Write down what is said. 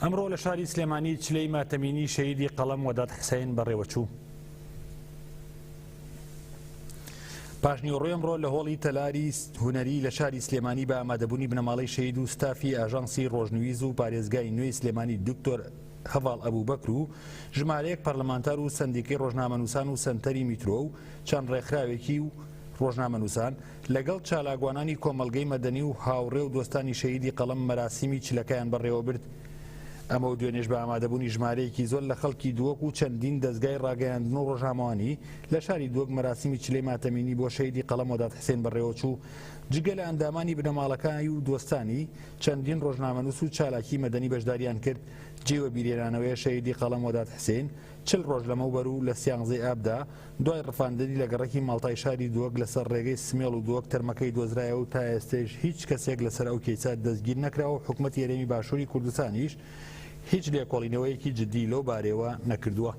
ئەمڕۆ لە شاری سلێمانی چلەی ماتەمینی شەهیدی قەڵەم وەداد حسێن بەڕێوەچوو. پاشنیوەڕۆی ئەمڕۆ لە هۆڵی تەلاری هونەری لە شاری سلێمانی بە ئامادەبوونی بنەماڵەی شەهید و ستافی ئاژانسی ڕۆژنویز و پارێزگای نوێی سلێمانی دکتۆر هەڤاڵ ئەبوبەکر و ژمارەیەک پەرلەمانتار و سەندیقەی ڕۆژنامەنووسان و سەنتەری میترۆ و چەند ڕێکخراوێکی و ڕۆژنامەنووسان لەگەڵ چالاگوانانی کۆمەڵگەی مەدەنی و هاوڕێ و دۆستانی شەهیدی قەڵەم مەراسیمی چلەکەیان بەڕێوە برد. ئەمە و دوێنێش بە ئامادەبوونی ژمارەیەکی زۆر لە خەڵکی دووەک و چەندین دەستگای ڕاگەیاندن و ڕۆژنامەوانی لە شاری دووەک مەراسیمی چلەی ماتەمینی بۆ شەهیدی قەڵەم وەداد حسێن بەڕێوەچوو. جگە لە ئەندامانی بنەماڵەکانی و دۆستانی چەندین ڕۆژنامەنووس و چالاکی مەدەنی بەشداریان کرد. جێوە بیرێرانەوەی شەهیدی قەڵەم وەداد حسێن 40 ڕۆژ لەمەوبەر و لە سیانزەی ئابدا دوای ڕفاندنی لە گەڕەکی ماڵتای شاری دووەک لەسەر ڕێگەی سمێڵ و دووەک تەرمەکەی دۆزرایەوە و تا ئێستێش هیچ کەسێک لەسەر ئەو کەیسە دەستگیر نەکراوە و حکوومەتی هەرێمی باشووری کوردستانیش هیچ لێکۆڵینەوەیەکی جددی لەو بارەوە نەکردووە.